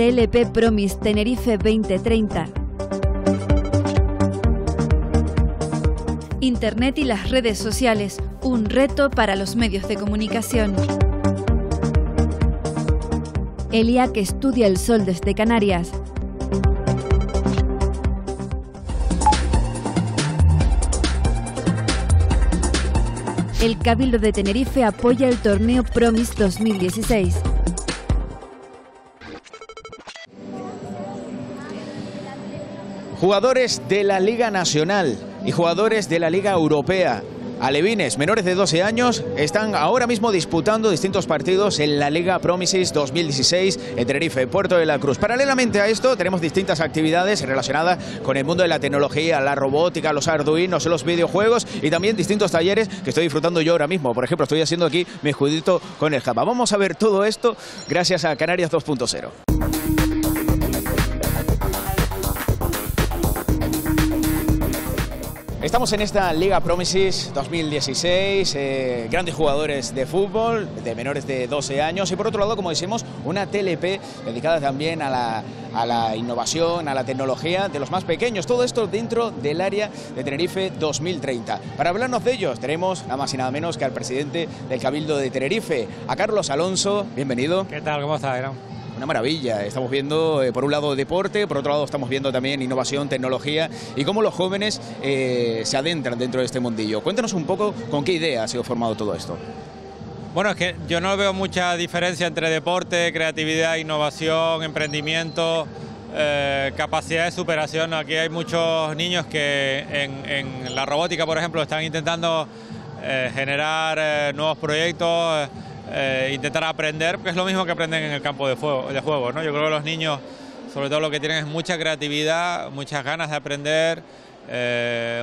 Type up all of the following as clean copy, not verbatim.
TLP Promis Tenerife 2030. Internet y las redes sociales, un reto para los medios de comunicación. Elia, que estudia el sol desde Canarias. El Cabildo de Tenerife apoya el torneo Promis 2016. Jugadores de la Liga Nacional y jugadores de la Liga Europea, alevines menores de 12 años, están ahora mismo disputando distintos partidos en la Liga Promises 2016 en Tenerife, Puerto de la Cruz. Paralelamente a esto tenemos distintas actividades relacionadas con el mundo de la tecnología, la robótica, los arduinos, los videojuegos y también distintos talleres que estoy disfrutando yo ahora mismo. Por ejemplo, estoy haciendo aquí mi escudito con el Java. Vamos a ver todo esto gracias a Canarias 2.0. Estamos en esta Liga Promises 2016, grandes jugadores de fútbol, de menores de 12 años y por otro lado, como decimos, una TLP dedicada también a la innovación, a la tecnología de los más pequeños. Todo esto dentro del área de Tenerife 2030. Para hablarnos de ellos tenemos nada más y nada menos que al presidente del Cabildo de Tenerife, a Carlos Alonso. Bienvenido. ¿Qué tal? ¿Cómo estás, Gran? Una maravilla, estamos viendo por un lado deporte, por otro lado estamos viendo también innovación, tecnología y cómo los jóvenes se adentran dentro de este mundillo. Cuéntanos un poco con qué idea ha sido formado todo esto. Bueno, es que yo no veo mucha diferencia entre deporte, creatividad, innovación, emprendimiento, capacidad de superación. Aquí hay muchos niños que en la robótica, por ejemplo, están intentando generar nuevos proyectos, intentar aprender, porque es lo mismo que aprenden en el campo de juego, ¿no? Yo creo que los niños, sobre todo, lo que tienen es mucha creatividad, muchas ganas de aprender,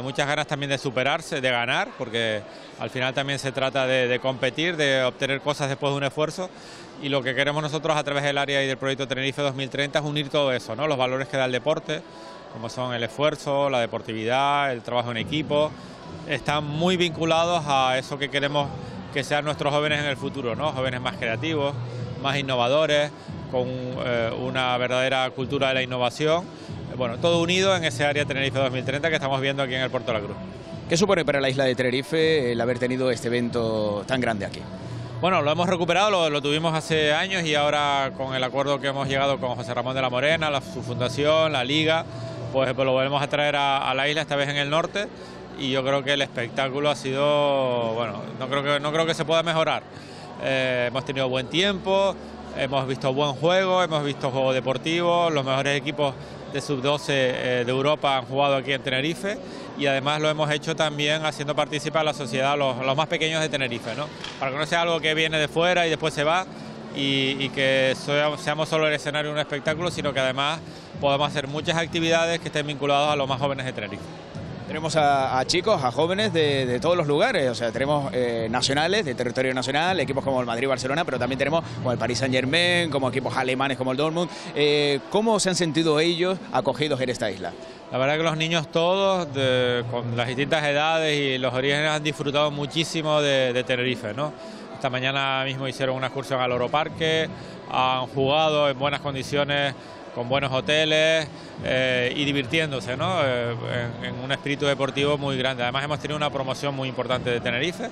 muchas ganas también de superarse, de ganar, porque al final también se trata de competir, de obtener cosas después de un esfuerzo, y lo que queremos nosotros a través del área y del proyecto Tenerife 2030 es unir todo eso, ¿no? Los valores que da el deporte, como son el esfuerzo, la deportividad, el trabajo en equipo, están muy vinculados a eso que queremos que sean nuestros jóvenes en el futuro, ¿no? Jóvenes más creativos, más innovadores, con una verdadera cultura de la innovación. Bueno, todo unido en ese área Tenerife 2030 que estamos viendo aquí en el Puerto de la Cruz. ¿Qué supone para la isla de Tenerife el haber tenido este evento tan grande aquí? Bueno, lo hemos recuperado, lo tuvimos hace años y ahora con el acuerdo que hemos llegado con José Ramón de la Morena, su fundación, la Liga, pues lo volvemos a traer a la isla, esta vez en el norte. Y yo creo que el espectáculo ha sido, bueno, no creo que se pueda mejorar. Hemos tenido buen tiempo, hemos visto buen juego, hemos visto juego deportivo, los mejores equipos de sub-12 de Europa han jugado aquí en Tenerife y además lo hemos hecho también haciendo participar a la sociedad, los más pequeños de Tenerife, ¿no? Para que no sea algo que viene de fuera y después se va y que seamos solo el escenario de un espectáculo, sino que además podamos hacer muchas actividades que estén vinculadas a los más jóvenes de Tenerife. Tenemos a chicos, a jóvenes de todos los lugares, o sea, tenemos nacionales, de territorio nacional, equipos como el Madrid-Barcelona, pero también tenemos como el Paris Saint-Germain, como equipos alemanes como el Dortmund. ¿Cómo se han sentido ellos acogidos en esta isla? La verdad que los niños todos, con las distintas edades y los orígenes, han disfrutado muchísimo de Tenerife, ¿no? Esta mañana mismo hicieron una excursión al Oroparque, han jugado en buenas condiciones, con buenos hoteles y divirtiéndose, ¿no? En un espíritu deportivo muy grande. Además hemos tenido una promoción muy importante de Tenerife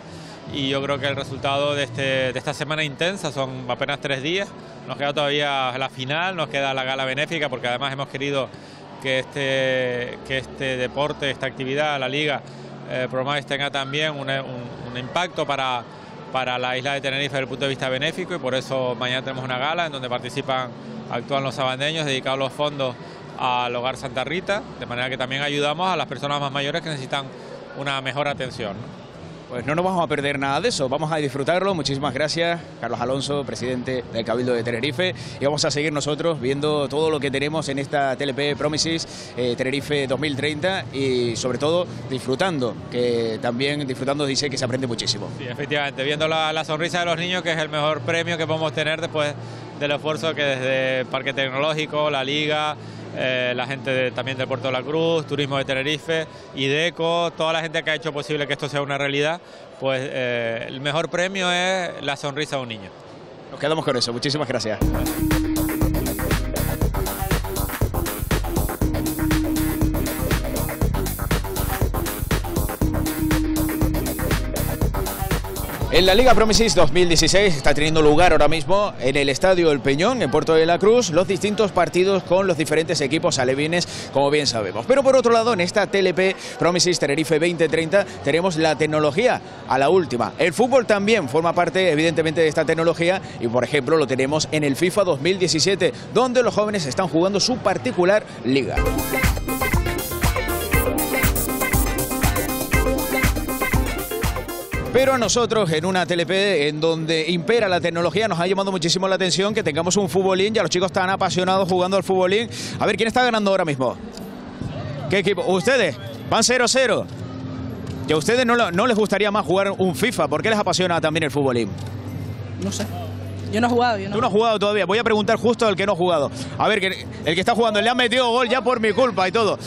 y yo creo que el resultado de esta semana intensa son apenas 3 días. Nos queda todavía la final, nos queda la gala benéfica porque además hemos querido que este deporte, esta actividad, la Liga Promise tenga también un impacto para la isla de Tenerife desde el punto de vista benéfico y por eso mañana tenemos una gala en donde actúan los sabandeños dedicados los fondos al Hogar Santa Rita, de manera que también ayudamos a las personas más mayores que necesitan una mejor atención, ¿no? Pues no nos vamos a perder nada de eso, vamos a disfrutarlo. Muchísimas gracias, Carlos Alonso, presidente del Cabildo de Tenerife, y vamos a seguir nosotros viendo todo lo que tenemos en esta TLP Promises Tenerife 2030 y sobre todo disfrutando, que también disfrutando dice que se aprende muchísimo. Sí, efectivamente, viendo la sonrisa de los niños, que es el mejor premio que podemos tener después del esfuerzo que desde Parque Tecnológico, la Liga, la gente también del Puerto de la Cruz, Turismo de Tenerife, IDECO, toda la gente que ha hecho posible que esto sea una realidad, pues el mejor premio es la sonrisa de un niño. Nos quedamos con eso, muchísimas gracias. En la Liga Promises 2016 está teniendo lugar ahora mismo en el Estadio El Peñón, en Puerto de la Cruz, los distintos partidos con los diferentes equipos alevines, como bien sabemos. Pero por otro lado, en esta TLP Promises Tenerife 2030 tenemos la tecnología a la última. El fútbol también forma parte, evidentemente, de esta tecnología y, por ejemplo, lo tenemos en el FIFA 2017, donde los jóvenes están jugando su particular liga. Pero a nosotros, en una TLP en donde impera la tecnología, nos ha llamado muchísimo la atención que tengamos un futbolín. Ya los chicos están apasionados jugando al futbolín. A ver, ¿quién está ganando ahora mismo? ¿Qué equipo? ¿Ustedes? Van 0-0. ¿Y a ustedes no les gustaría más jugar un FIFA? ¿Por qué les apasiona también el futbolín? No sé. Yo no he jugado. Tú no has jugado todavía. Voy a preguntar justo al que no ha jugado. A ver, el que está jugando, le han metido gol ya por mi culpa y todo.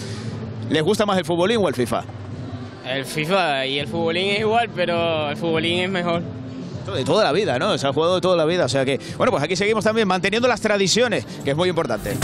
¿Les gusta más el futbolín o el FIFA? El FIFA y el futbolín es igual, pero el futbolín es mejor. De toda la vida, ¿no? Se ha jugado de toda la vida, o sea que... Bueno, pues aquí seguimos también manteniendo las tradiciones, que es muy importante.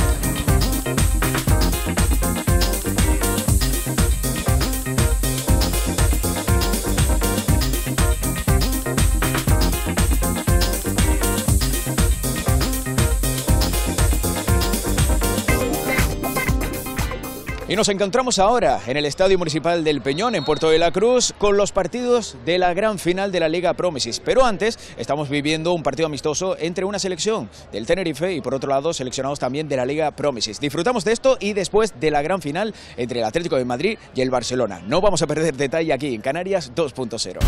Y nos encontramos ahora en el Estadio Municipal del Peñón, en Puerto de la Cruz, con los partidos de la gran final de la Liga Promises. Pero antes estamos viviendo un partido amistoso entre una selección del Tenerife y por otro lado seleccionados también de la Liga Promises. Disfrutamos de esto y después de la gran final entre el Atlético de Madrid y el Barcelona. No vamos a perder detalle aquí en Canarias 2.0.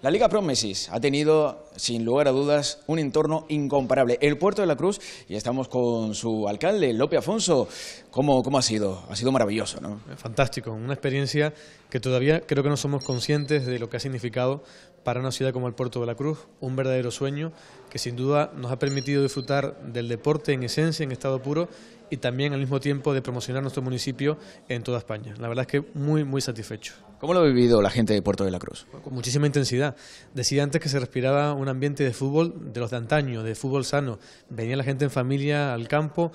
La Liga Promises ha tenido, sin lugar a dudas, un entorno incomparable. El Puerto de la Cruz, y estamos con su alcalde, Lope Afonso. ¿Cómo ha sido? Ha sido maravilloso, ¿no? Fantástico, una experiencia que todavía creo que no somos conscientes de lo que ha significado para una ciudad como el Puerto de la Cruz, un verdadero sueño que sin duda nos ha permitido disfrutar del deporte en esencia, en estado puro, y también al mismo tiempo de promocionar nuestro municipio en toda España. La verdad es que muy satisfecho. ¿Cómo lo ha vivido la gente de Puerto de la Cruz? Con muchísima intensidad. Decía antes que se respiraba un ambiente de fútbol de los de antaño, de fútbol sano. Venía la gente en familia al campo,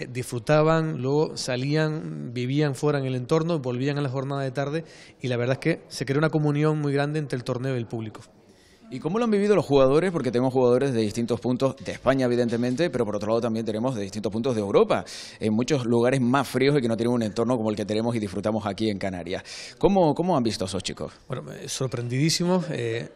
disfrutaban, luego salían, vivían fuera en el entorno, volvían a la jornada de tarde y la verdad es que se creó una comunión muy grande entre el torneo y el público. ¿Y cómo lo han vivido los jugadores? Porque tenemos jugadores de distintos puntos de España, evidentemente, pero por otro lado también tenemos de distintos puntos de Europa, en muchos lugares más fríos y que no tienen un entorno como el que tenemos y disfrutamos aquí en Canarias. ¿Cómo han visto a esos chicos? Bueno, sorprendidísimos,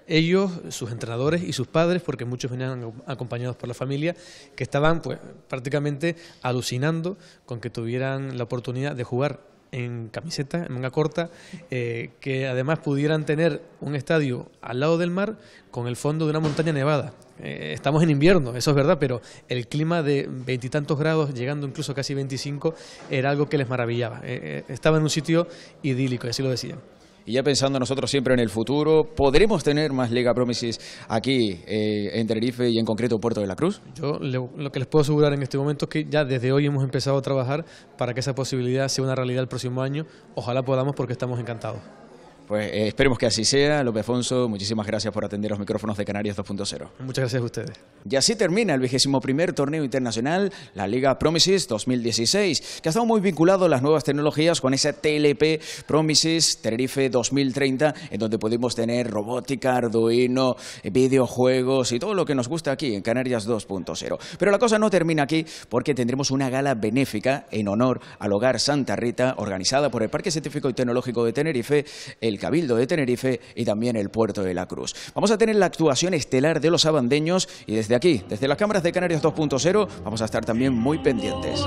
ellos, sus entrenadores y sus padres, porque muchos venían acompañados por la familia, que estaban pues prácticamente alucinando con que tuvieran la oportunidad de jugar en camiseta, en manga corta, que además pudieran tener un estadio al lado del mar con el fondo de una montaña nevada. Estamos en invierno, eso es verdad, pero el clima de 20 y tantos grados, llegando incluso casi 25, era algo que les maravillaba. Estaba en un sitio idílico, y así lo decían. Y ya pensando nosotros siempre en el futuro, ¿podremos tener más Liga Promises aquí en Tenerife y en concreto Puerto de la Cruz? Yo lo que les puedo asegurar en este momento es que ya desde hoy hemos empezado a trabajar para que esa posibilidad sea una realidad el próximo año. Ojalá podamos, porque estamos encantados. Pues esperemos que así sea. Lope Afonso, muchísimas gracias por atender los micrófonos de Canarias 2.0. Muchas gracias a ustedes. Y así termina el 21º torneo internacional, la Liga Promises 2016, que ha estado muy vinculado a las nuevas tecnologías con esa TLP Promises Tenerife 2030, en donde podemos tener robótica, Arduino, videojuegos y todo lo que nos gusta aquí en Canarias 2.0. Pero la cosa no termina aquí, porque tendremos una gala benéfica en honor al Hogar Santa Rita, organizada por el Parque Científico y Tecnológico de Tenerife, el Cabildo de Tenerife y también el Puerto de la Cruz. Vamos a tener la actuación estelar de los abandeños y desde aquí, desde las cámaras de Canarias 2.0, vamos a estar también muy pendientes.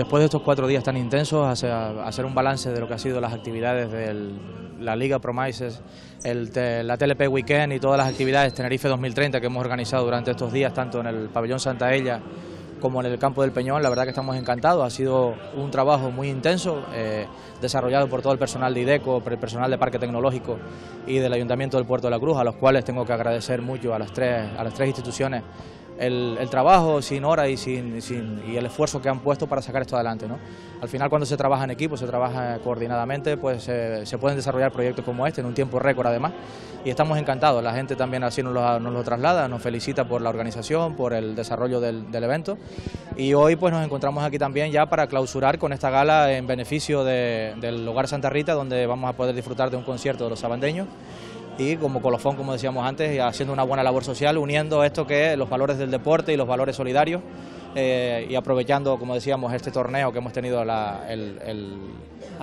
después de estos 4 días tan intensos, hacer un balance de lo que ha sido las actividades de la Liga Promises, la TLP Weekend y todas las actividades Tenerife 2030 que hemos organizado durante estos días, tanto en el pabellón Santa Ella como en el campo del Peñón. La verdad que estamos encantados, ha sido un trabajo muy intenso, desarrollado por todo el personal de IDECO, por el personal de Parque Tecnológico y del Ayuntamiento del Puerto de la Cruz, a los cuales tengo que agradecer mucho a las tres instituciones el trabajo sin hora y el esfuerzo que han puesto para sacar esto adelante, ¿no? Al final, cuando se trabaja en equipo, se trabaja coordinadamente, pues se pueden desarrollar proyectos como este en un tiempo récord además, y estamos encantados. La gente también así nos lo traslada, nos felicita por la organización, por el desarrollo del evento, y hoy pues nos encontramos aquí también ya para clausurar con esta gala en beneficio del Hogar Santa Rita, donde vamos a poder disfrutar de un concierto de los sabandeños y como colofón, como decíamos antes, haciendo una buena labor social, uniendo esto que es los valores del deporte y los valores solidarios, y aprovechando, como decíamos, este torneo que hemos tenido a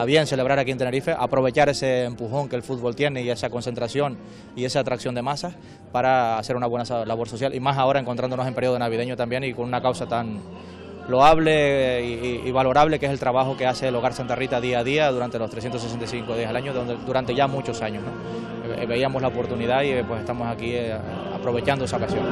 bien celebrar aquí en Tenerife, aprovechar ese empujón que el fútbol tiene y esa concentración y esa atracción de masas para hacer una buena labor social, y más ahora encontrándonos en periodo navideño también y con una causa tan loable y valorable que es el trabajo que hace el Hogar Santa Rita día a día durante los 365 días al año, durante ya muchos años, ¿no? Veíamos la oportunidad y pues estamos aquí aprovechando esa ocasión.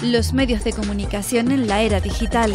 Los medios de comunicación en la era digital.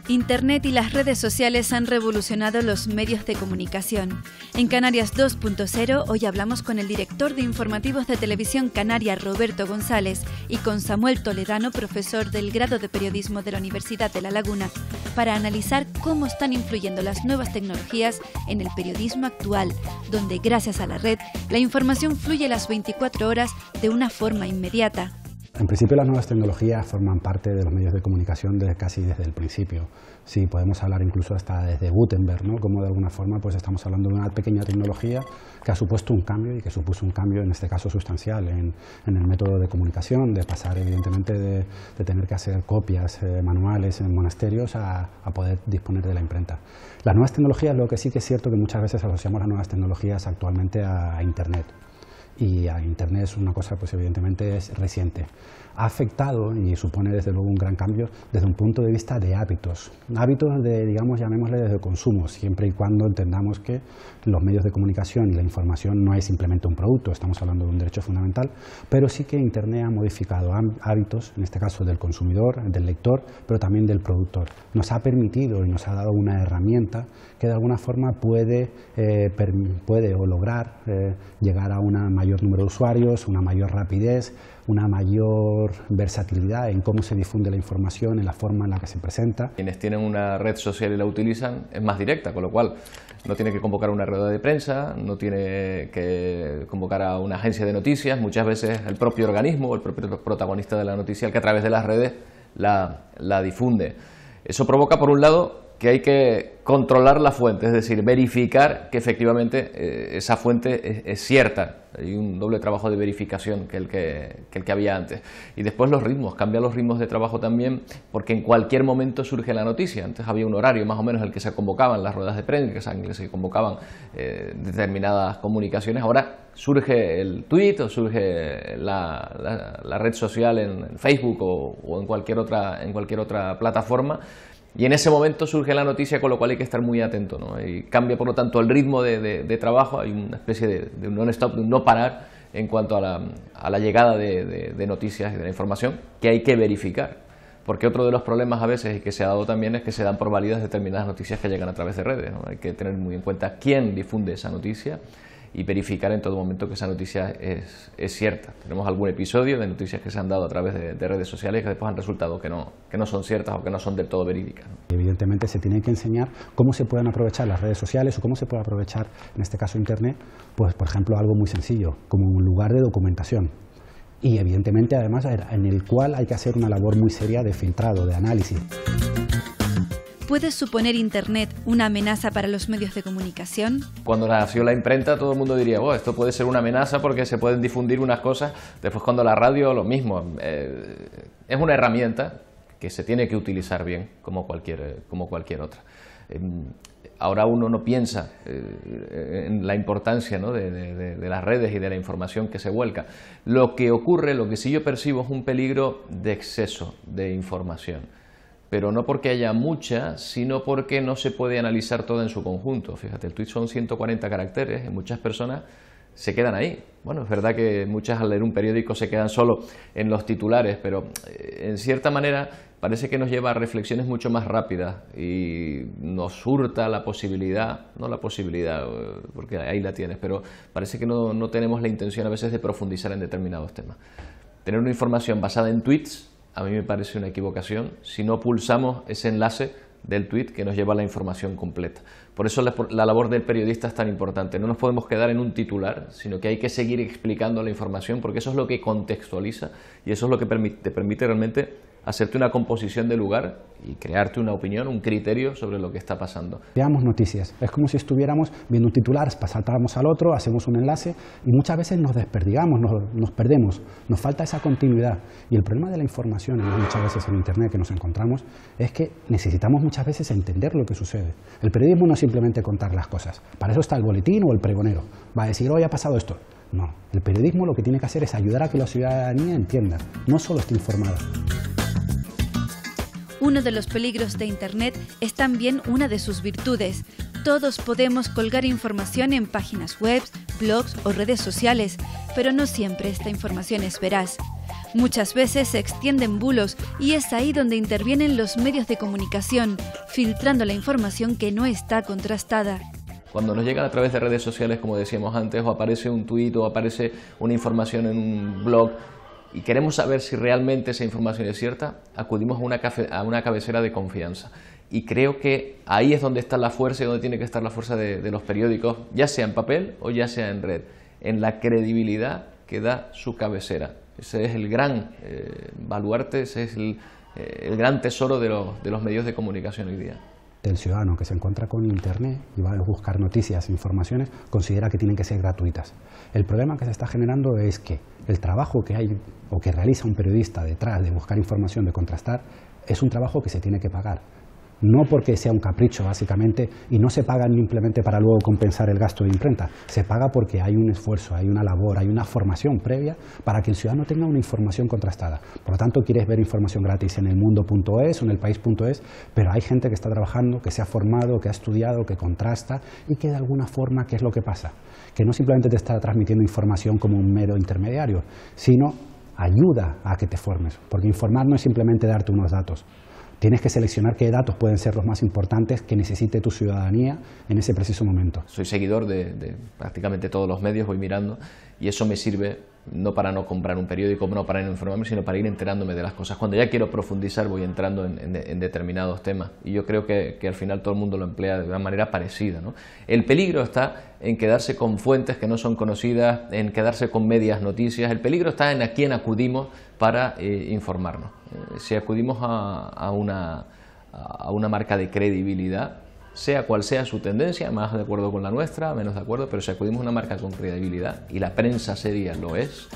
Internet y las redes sociales han revolucionado los medios de comunicación. En Canarias 2.0 hoy hablamos con el director de informativos de Televisión Canaria, Roberto González, y con Samuel Toledano, profesor del grado de periodismo de la Universidad de La Laguna, para analizar cómo están influyendo las nuevas tecnologías en el periodismo actual, donde gracias a la red, la información fluye las 24 horas de una forma inmediata. En principio las nuevas tecnologías forman parte de los medios de comunicación casi desde el principio. Sí, podemos hablar incluso hasta desde Gutenberg, ¿no? Como de alguna forma pues estamos hablando de una pequeña tecnología que ha supuesto un cambio y que supuso un cambio en este caso sustancial en el método de comunicación, de pasar evidentemente de tener que hacer copias manuales en monasterios a poder disponer de la imprenta. Las nuevas tecnologías, lo que sí que es cierto que muchas veces asociamos las nuevas tecnologías actualmente a Internet. Y a Internet es una cosa, pues evidentemente es reciente. Ha afectado y supone desde luego un gran cambio desde un punto de vista de hábitos de, digamos, llamémosle de consumo, siempre y cuando entendamos que los medios de comunicación y la información no es simplemente un producto, estamos hablando de un derecho fundamental, pero sí que Internet ha modificado hábitos, en este caso del consumidor, del lector, pero también del productor. Nos ha permitido y nos ha dado una herramienta que de alguna forma puede lograr llegar a un mayor número de usuarios, una mayor rapidez, una mayor versatilidad en cómo se difunde la información, en la forma en la que se presenta. Quienes tienen una red social y la utilizan es más directa, con lo cual no tiene que convocar una rueda de prensa, no tiene que convocar a una agencia de noticias, muchas veces el propio organismo o el propio protagonista de la noticia el que a través de las redes la difunde. Eso provoca, por un lado, que hay que controlar la fuente, es decir, verificar que efectivamente esa fuente es cierta. Hay un doble trabajo de verificación que el que había antes. Y después los ritmos, cambian los ritmos de trabajo también, porque en cualquier momento surge la noticia. Antes había un horario más o menos en el que se convocaban las ruedas de prensa, en el que se convocaban determinadas comunicaciones. Ahora surge el tuit o surge la red social en Facebook o en cualquier otra plataforma. Y en ese momento surge la noticia, con lo cual hay que estar muy atento, ¿no? Y cambia, por lo tanto, el ritmo de trabajo, hay una especie de un non-stop, de un no parar en cuanto a la llegada de noticias y de la información que hay que verificar. Porque otro de los problemas a veces, y que se ha dado también, es que se dan por válidas determinadas noticias que llegan a través de redes, ¿no? Hay que tener muy en cuenta quién difunde esa noticia y verificar en todo momento que esa noticia es cierta. Tenemos algún episodio de noticias que se han dado a través de redes sociales que después han resultado que no son ciertas o que no son del todo verídicas, ¿no? Evidentemente se tiene que enseñar cómo se pueden aprovechar las redes sociales o cómo se puede aprovechar, en este caso Internet, pues por ejemplo algo muy sencillo, como un lugar de documentación. Y evidentemente además en el cual hay que hacer una labor muy seria de filtrado, de análisis. ¿Puede suponer Internet una amenaza para los medios de comunicación? Cuando nació la imprenta todo el mundo diría, oh, esto puede ser una amenaza porque se pueden difundir unas cosas. Después cuando la radio, lo mismo. Es una herramienta que se tiene que utilizar bien como cualquier otra. Ahora uno no piensa en la importancia, ¿no?, de las redes y de la información que se vuelca. Lo que ocurre, lo que sí yo percibo es un peligro de exceso de información. Pero no porque haya mucha, sino porque no se puede analizar toda en su conjunto. Fíjate, el tuit son 140 caracteres, y muchas personas se quedan ahí. Bueno, es verdad que muchas al leer un periódico se quedan solo en los titulares, pero en cierta manera parece que nos lleva a reflexiones mucho más rápidas y nos hurta la posibilidad, no la posibilidad, porque ahí la tienes, pero parece que no tenemos la intención a veces de profundizar en determinados temas. Tener una información basada en tweets a mí me parece una equivocación si no pulsamos ese enlace del tuit que nos lleva a la información completa. Por eso la labor del periodista es tan importante. No nos podemos quedar en un titular, sino que hay que seguir explicando la información, porque eso es lo que contextualiza y eso es lo que te permite realmente hacerte una composición de lugar y crearte una opinión, un criterio sobre lo que está pasando. Veamos noticias, es como si estuviéramos viendo un titular, saltamos al otro, hacemos un enlace y muchas veces nos desperdigamos, nos perdemos, nos falta esa continuidad. Y el problema de la información muchas veces en Internet que nos encontramos es que necesitamos muchas veces entender lo que sucede. El periodismo no es simplemente contar las cosas, para eso está el boletín o el pregonero, va a decir hoy ha pasado esto. No, el periodismo lo que tiene que hacer es ayudar a que la ciudadanía entienda, no solo esté informada. Uno de los peligros de Internet es también una de sus virtudes. Todos podemos colgar información en páginas web, blogs o redes sociales, pero no siempre esta información es veraz. Muchas veces se extienden bulos y es ahí donde intervienen los medios de comunicación, filtrando la información que no está contrastada. Cuando nos llegan a través de redes sociales, como decíamos antes, o aparece un tuit o aparece una información en un blog, y queremos saber si realmente esa información es cierta, acudimos a una cabecera de confianza. Y creo que ahí es donde está la fuerza y donde tiene que estar la fuerza de los periódicos, ya sea en papel o ya sea en red, en la credibilidad que da su cabecera. Ese es el gran baluarte, ese es el gran tesoro de los medios de comunicación hoy día. El ciudadano que se encuentra con Internet y va a buscar noticias, informaciones, considera que tienen que ser gratuitas. El problema que se está generando es que el trabajo que hay o que realiza un periodista detrás de buscar información, de contrastar, es un trabajo que se tiene que pagar. No porque sea un capricho, básicamente, y no se paga simplemente para luego compensar el gasto de imprenta. Se paga porque hay un esfuerzo, hay una labor, hay una formación previa para que el ciudadano tenga una información contrastada. Por lo tanto, quieres ver información gratis en elmundo.es o en elpaís.es, pero hay gente que está trabajando, que se ha formado, que ha estudiado, que contrasta y que de alguna forma, ¿qué es lo que pasa? Que no simplemente te está transmitiendo información como un mero intermediario, sino ayuda a que te formes, porque informar no es simplemente darte unos datos. Tienes que seleccionar qué datos pueden ser los más importantes que necesite tu ciudadanía en ese preciso momento. Soy seguidor de prácticamente todos los medios, voy mirando y eso me sirve no para no comprar un periódico, no para no informarme, sino para ir enterándome de las cosas. Cuando ya quiero profundizar voy entrando en determinados temas y yo creo que al final todo el mundo lo emplea de una manera parecida, ¿no? El peligro está en quedarse con fuentes que no son conocidas, en quedarse con medias noticias. El peligro está en a quién acudimos para informarnos. Si acudimos a una marca de credibilidad, sea cual sea su tendencia, más de acuerdo con la nuestra, menos de acuerdo, pero si acudimos a una marca con credibilidad, y la prensa seria lo es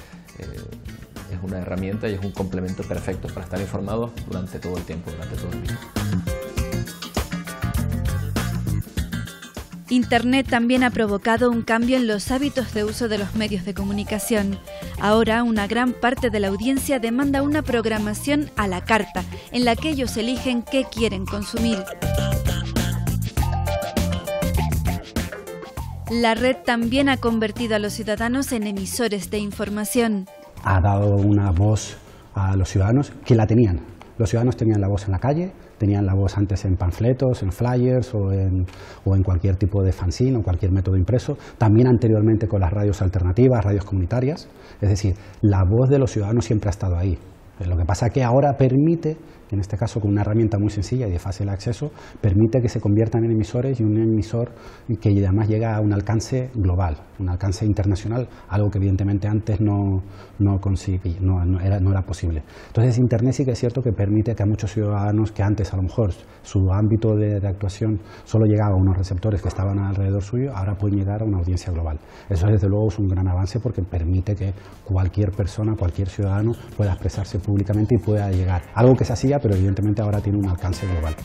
una herramienta y es un complemento perfecto para estar informados durante todo el tiempo, durante todo el día. Internet también ha provocado un cambio en los hábitos de uso de los medios de comunicación. Ahora, una gran parte de la audiencia demanda una programación a la carta, en la que ellos eligen qué quieren consumir. La red también ha convertido a los ciudadanos en emisores de información. Ha dado una voz a los ciudadanos que la tenían. Los ciudadanos tenían la voz en la calle, tenían la voz antes en panfletos, en flyers o en cualquier tipo de fanzine o cualquier método impreso, también anteriormente con las radios alternativas, radios comunitarias. Es decir, la voz de los ciudadanos siempre ha estado ahí. Lo que pasa es que ahora permite, en este caso con una herramienta muy sencilla y de fácil acceso, permite que se conviertan en emisores, y un emisor que además llega a un alcance global, un alcance internacional, algo que evidentemente antes no era posible. Entonces Internet sí que es cierto que permite que a muchos ciudadanos que antes a lo mejor su ámbito de actuación solo llegaba a unos receptores que estaban alrededor suyo, ahora pueden llegar a una audiencia global. Eso desde luego es un gran avance porque permite que cualquier persona, cualquier ciudadano pueda expresarse públicamente y pueda llegar. Algo que se hacía, pero evidentemente ahora tiene un alcance global.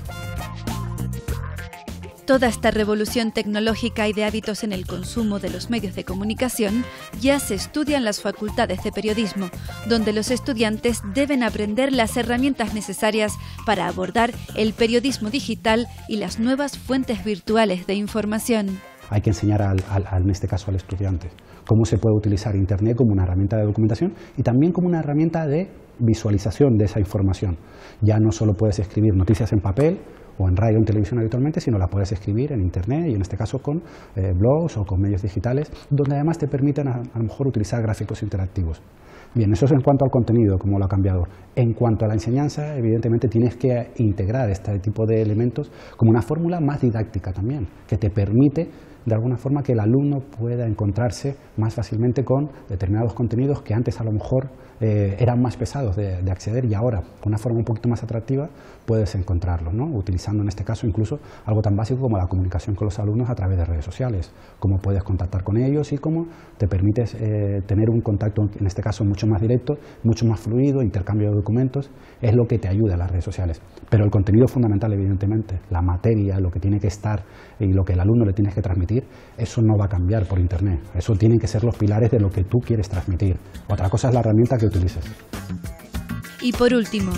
Toda esta revolución tecnológica y de hábitos en el consumo de los medios de comunicación ya se estudia en las facultades de periodismo, donde los estudiantes deben aprender las herramientas necesarias para abordar el periodismo digital y las nuevas fuentes virtuales de información. Hay que enseñar en este caso al estudiante cómo se puede utilizar Internet como una herramienta de documentación y también como una herramienta de visualización de esa información. Ya no solo puedes escribir noticias en papel o en radio o en televisión habitualmente, sino la puedes escribir en Internet y en este caso con blogs o con medios digitales, donde además te permiten a lo mejor utilizar gráficos interactivos. Bien, eso es en cuanto al contenido, cómo lo ha cambiado. En cuanto a la enseñanza, evidentemente tienes que integrar este tipo de elementos como una fórmula más didáctica también, que te permite de alguna forma que el alumno pueda encontrarse más fácilmente con determinados contenidos que antes a lo mejor eran más pesados de acceder y ahora, con una forma un poquito más atractiva, puedes encontrarlos, ¿no? Utilizando en este caso incluso algo tan básico como la comunicación con los alumnos a través de redes sociales, cómo puedes contactar con ellos y cómo te permites tener un contacto, en este caso mucho más directo, mucho más fluido, intercambio de documentos, es lo que te ayuda a las redes sociales. Pero el contenido fundamental, evidentemente, la materia, lo que tiene que estar y lo que el alumno le tienes que transmitir, eso no va a cambiar por Internet. Eso tienen que ser los pilares de lo que tú quieres transmitir. Otra cosa es la herramienta que utilices. Y por último,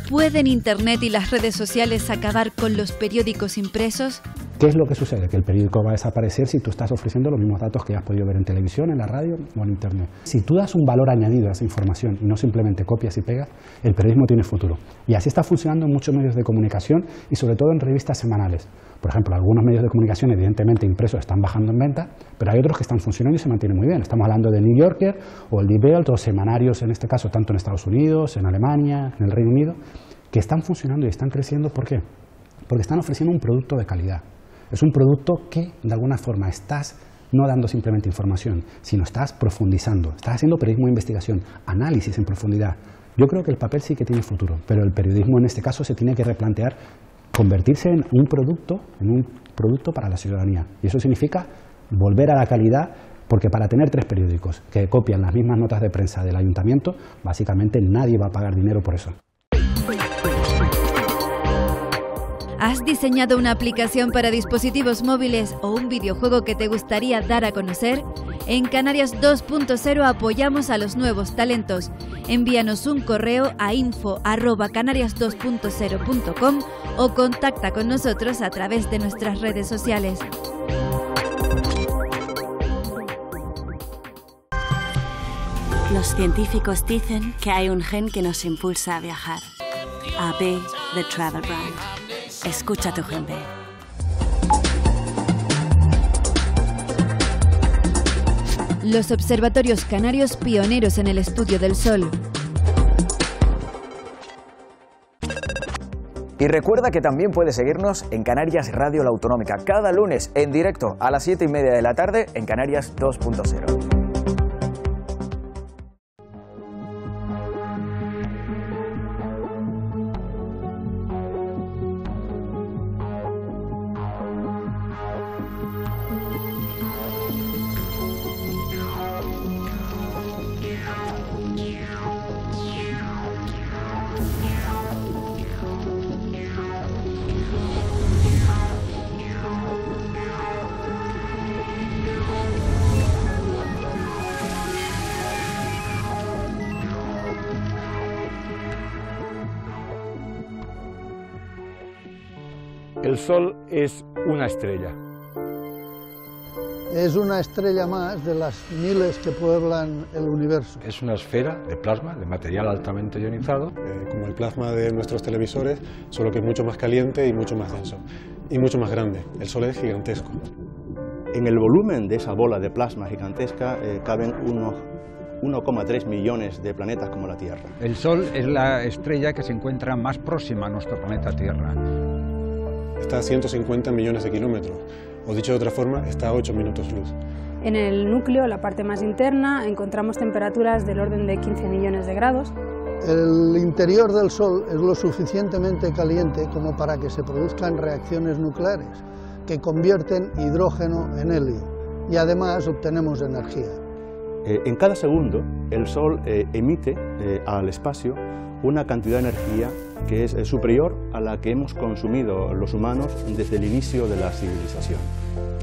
¿pueden Internet y las redes sociales acabar con los periódicos impresos? ¿Qué es lo que sucede? Que el periódico va a desaparecer si tú estás ofreciendo los mismos datos que has podido ver en televisión, en la radio o en Internet. Si tú das un valor añadido a esa información y no simplemente copias y pegas, el periodismo tiene futuro. Y así está funcionando en muchos medios de comunicación y sobre todo en revistas semanales. Por ejemplo, algunos medios de comunicación evidentemente impresos están bajando en venta, pero hay otros que están funcionando y se mantienen muy bien. Estamos hablando de New Yorker o el Die Welt, o semanarios en este caso tanto en Estados Unidos, en Alemania, en el Reino Unido, que están funcionando y están creciendo. ¿Por qué? Porque están ofreciendo un producto de calidad. Es un producto que, de alguna forma, estás no dando simplemente información, sino estás profundizando, estás haciendo periodismo de investigación, análisis en profundidad. Yo creo que el papel sí que tiene futuro, pero el periodismo en este caso se tiene que replantear convertirse en un producto para la ciudadanía. Y eso significa volver a la calidad, porque para tener 3 periódicos que copian las mismas notas de prensa del ayuntamiento, básicamente nadie va a pagar dinero por eso. ¿Has diseñado una aplicación para dispositivos móviles o un videojuego que te gustaría dar a conocer? En Canarias 2.0 apoyamos a los nuevos talentos. Envíanos un correo a info@canarias2.0.com o contacta con nosotros a través de nuestras redes sociales. Los científicos dicen que hay un gen que nos impulsa a viajar. AB, The Travel Brand. Escucha tu gen B. Los observatorios canarios pioneros en el estudio del sol. Y recuerda que también puedes seguirnos en Canarias Radio La Autonómica, cada lunes en directo a las 7:30 de la tarde en Canarias 2.0. El Sol es una estrella. Es una estrella más de las miles que pueblan el universo. Es una esfera de plasma, de material altamente ionizado. Como el plasma de nuestros televisores, solo que es mucho más caliente y mucho más denso. Y mucho más grande. El Sol es gigantesco. En el volumen de esa bola de plasma gigantesca caben unos 1,3 millones de planetas como la Tierra. El Sol es la estrella que se encuentra más próxima a nuestro planeta Tierra. Está a 150 millones de kilómetros, o dicho de otra forma, está a 8 minutos luz. En el núcleo, la parte más interna, encontramos temperaturas del orden de 15 millones de grados. El interior del Sol es lo suficientemente caliente como para que se produzcan reacciones nucleares que convierten hidrógeno en helio y además obtenemos energía. En cada segundo el Sol emite al espacio una cantidad de energía que es superior a la que hemos consumido los humanos desde el inicio de la civilización.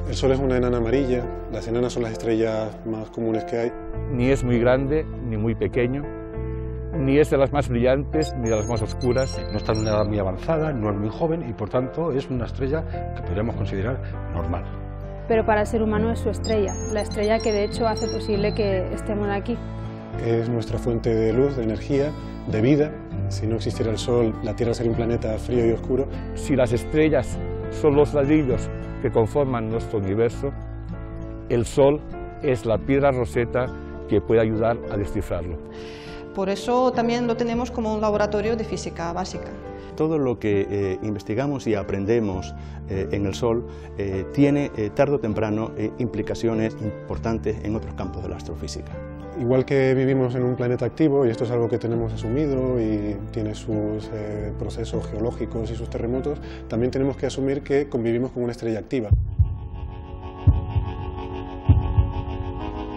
El Sol es una enana amarilla, las enanas son las estrellas más comunes que hay. Ni es muy grande ni muy pequeño, ni es de las más brillantes ni de las más oscuras. No está en una edad muy avanzada, no es muy joven y por tanto es una estrella que podríamos considerar normal. Pero para el ser humano es su estrella, la estrella que de hecho hace posible que estemos aquí. Es nuestra fuente de luz, de energía, de vida. Si no existiera el Sol, la Tierra sería un planeta frío y oscuro. Si las estrellas son los ladrillos que conforman nuestro universo, el Sol es la piedra roseta que puede ayudar a descifrarlo. Por eso también lo tenemos como un laboratorio de física básica. Todo lo que investigamos y aprendemos en el Sol tiene tarde o temprano implicaciones importantes en otros campos de la astrofísica. Igual que vivimos en un planeta activo, y esto es algo que tenemos asumido y tiene sus procesos geológicos y sus terremotos, también tenemos que asumir que convivimos con una estrella activa.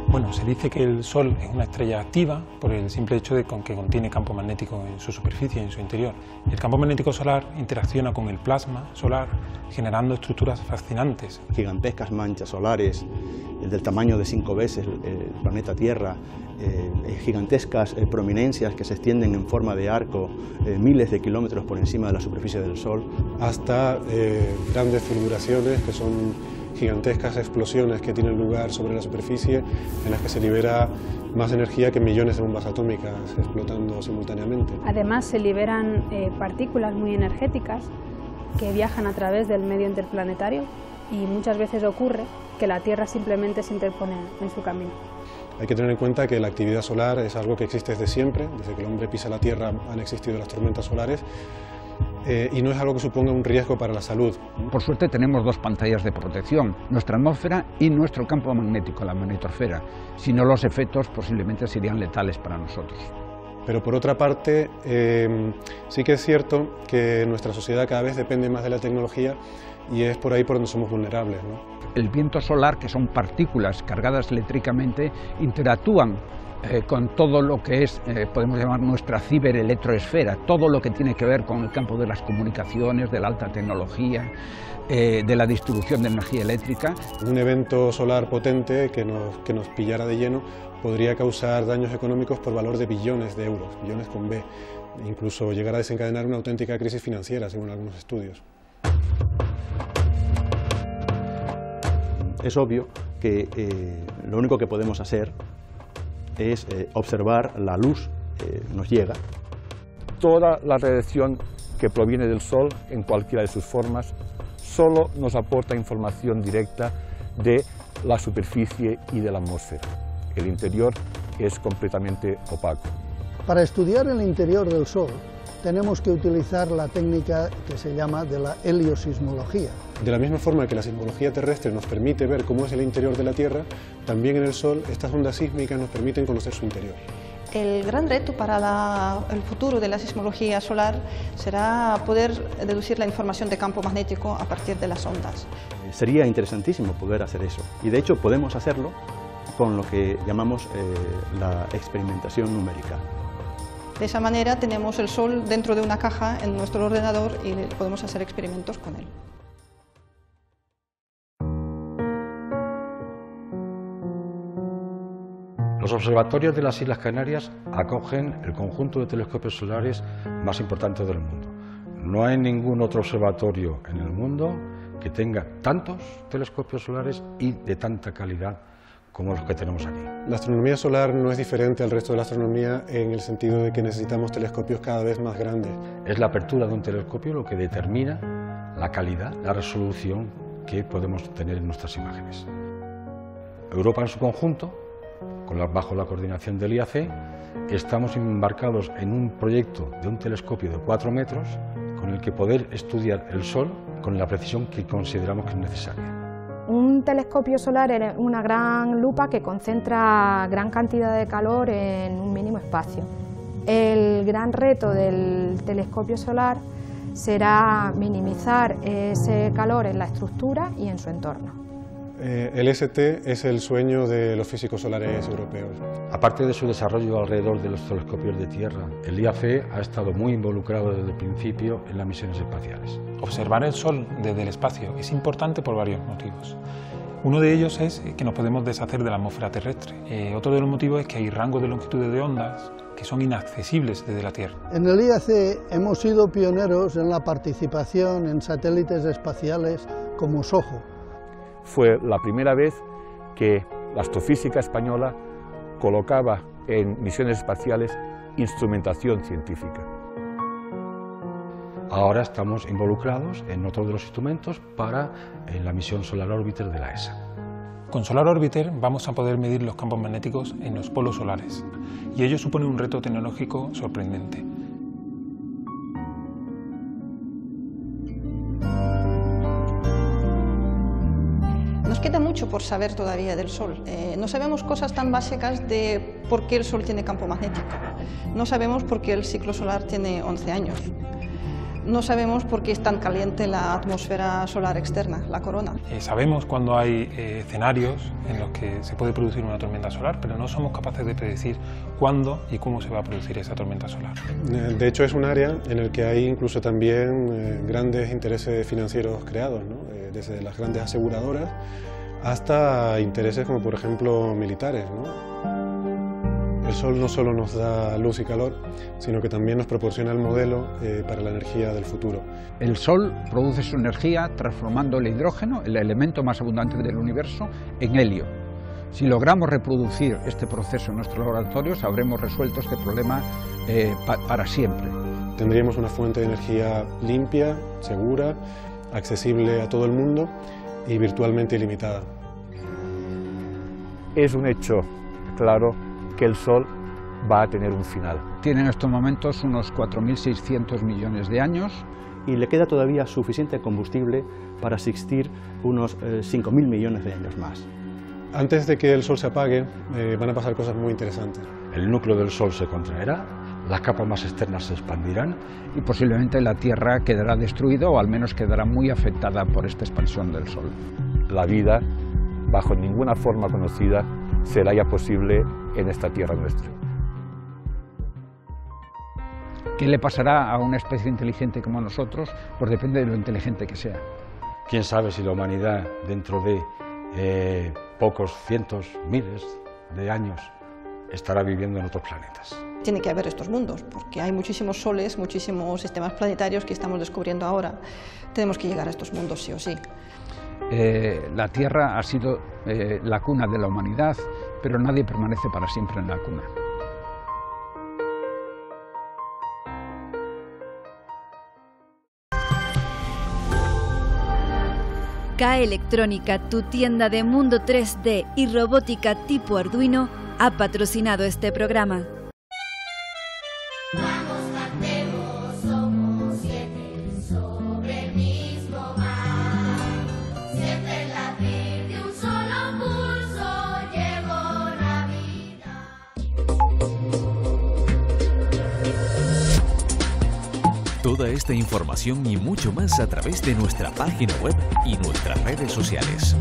Bueno, se dice que el Sol es una estrella activa por el simple hecho de que contiene campo magnético en su superficie, en su interior. El campo magnético solar interacciona con el plasma solar, generando estructuras fascinantes. Gigantescas manchas solares del tamaño de 5 veces el planeta Tierra, gigantescas prominencias que se extienden en forma de arco miles de kilómetros por encima de la superficie del Sol. Hasta grandes fulguraciones que son gigantescas explosiones que tienen lugar sobre la superficie en las que se libera más energía que millones de bombas atómicas explotando simultáneamente. Además se liberan partículas muy energéticas que viajan a través del medio interplanetario y muchas veces ocurre que la Tierra simplemente se interpone en su camino. Hay que tener en cuenta que la actividad solar es algo que existe desde siempre, desde que el hombre pisa la Tierra han existido las tormentas solares. Y no es algo que suponga un riesgo para la salud. Por suerte tenemos dos pantallas de protección, nuestra atmósfera y nuestro campo magnético, la magnetosfera. Si no, los efectos posiblemente serían letales para nosotros. Pero por otra parte, sí que es cierto que nuestra sociedad cada vez depende más de la tecnología y es por ahí por donde somos vulnerables, ¿no? El viento solar, que son partículas cargadas eléctricamente, interactúan con todo lo que es, podemos llamar nuestra ciberelectroesfera, todo lo que tiene que ver con el campo de las comunicaciones, de la alta tecnología, de la distribución de energía eléctrica. Un evento solar potente que nos pillara de lleno podría causar daños económicos por valor de billones de euros, billones con B, incluso llegar a desencadenar una auténtica crisis financiera, según algunos estudios. Es obvio que lo único que podemos hacer es observar la luz que nos llega. Toda la radiación que proviene del Sol, en cualquiera de sus formas, solo nos aporta información directa de la superficie y de la atmósfera. El interior es completamente opaco. Para estudiar el interior del Sol tenemos que utilizar la técnica que se llama de la heliosismología. De la misma forma que la sismología terrestre nos permite ver cómo es el interior de la Tierra, también en el Sol estas ondas sísmicas nos permiten conocer su interior. El gran reto para el futuro de la sismología solar será poder deducir la información de campo magnético a partir de las ondas. Sería interesantísimo poder hacer eso y de hecho podemos hacerlo con lo que llamamos la experimentación numérica. De esa manera tenemos el Sol dentro de una caja en nuestro ordenador y podemos hacer experimentos con él. Los observatorios de las Islas Canarias acogen el conjunto de telescopios solares más importante del mundo. No hay ningún otro observatorio en el mundo que tenga tantos telescopios solares y de tanta calidad como los que tenemos aquí. La astronomía solar no es diferente al resto de la astronomía en el sentido de que necesitamos telescopios cada vez más grandes. Es la apertura de un telescopio lo que determina la calidad, la resolución que podemos tener en nuestras imágenes. Europa en su conjunto, bajo la coordinación del IAC, estamos embarcados en un proyecto de un telescopio de 4 metros con el que poder estudiar el Sol con la precisión que consideramos que es necesaria. Un telescopio solar es una gran lupa que concentra gran cantidad de calor en un mínimo espacio. El gran reto del telescopio solar será minimizar ese calor en la estructura y en su entorno. El ST es el sueño de los físicos solares europeos. Aparte de su desarrollo alrededor de los telescopios de tierra, el IAC ha estado muy involucrado desde el principio en las misiones espaciales. Observar el Sol desde el espacio es importante por varios motivos. Uno de ellos es que nos podemos deshacer de la atmósfera terrestre. Otro de los motivos es que hay rangos de longitud de ondas que son inaccesibles desde la Tierra. En el IAC hemos sido pioneros en la participación en satélites espaciales como SOHO. Fue la primera vez que la astrofísica española colocaba en misiones espaciales instrumentación científica. Ahora estamos involucrados en otro de los instrumentos para la misión Solar Orbiter de la ESA. Con Solar Orbiter vamos a poder medir los campos magnéticos en los polos solares y ello supone un reto tecnológico sorprendente. Nos queda mucho por saber todavía del Sol. No sabemos cosas tan básicas de por qué el Sol tiene campo magnético. No sabemos por qué el ciclo solar tiene 11 años. No sabemos por qué es tan caliente la atmósfera solar externa, la corona. Sabemos cuando hay escenarios en los que se puede producir una tormenta solar, pero no somos capaces de predecir cuándo y cómo se va a producir esa tormenta solar. De hecho, es un área en el que hay incluso también grandes intereses financieros creados, ¿no? Desde las grandes aseguradoras hasta intereses como, por ejemplo, militares, ¿no? El Sol no solo nos da luz y calor, sino que también nos proporciona el modelo para la energía del futuro. El Sol produce su energía transformando el hidrógeno, el elemento más abundante del universo, en helio. Si logramos reproducir este proceso en nuestros laboratorios, habremos resuelto este problema para siempre. Tendríamos una fuente de energía limpia, segura, accesible a todo el mundo y virtualmente ilimitada. Es un hecho claro que el Sol va a tener un final. Tiene en estos momentos unos 4.600 millones de años. Y le queda todavía suficiente combustible para existir unos 5.000 millones de años más. Antes de que el Sol se apague, van a pasar cosas muy interesantes. El núcleo del Sol se contraerá, las capas más externas se expandirán y posiblemente la Tierra quedará destruida o al menos quedará muy afectada por esta expansión del Sol. La vida, bajo ninguna forma conocida, será ya posible en esta tierra nuestra. ¿Qué le pasará a una especie inteligente como nosotros? Pues depende de lo inteligente que sea. ¿Quién sabe si la humanidad dentro de pocos cientos, miles de años estará viviendo en otros planetas? Tiene que haber estos mundos, porque hay muchísimos soles, muchísimos sistemas planetarios que estamos descubriendo ahora. Tenemos que llegar a estos mundos sí o sí. La Tierra ha sido la cuna de la humanidad, pero nadie permanece para siempre en la cuna. CAE Electrónica, tu tienda de mundo 3D y robótica tipo Arduino, ha patrocinado este programa. Toda esta información y mucho más a través de nuestra página web y nuestras redes sociales.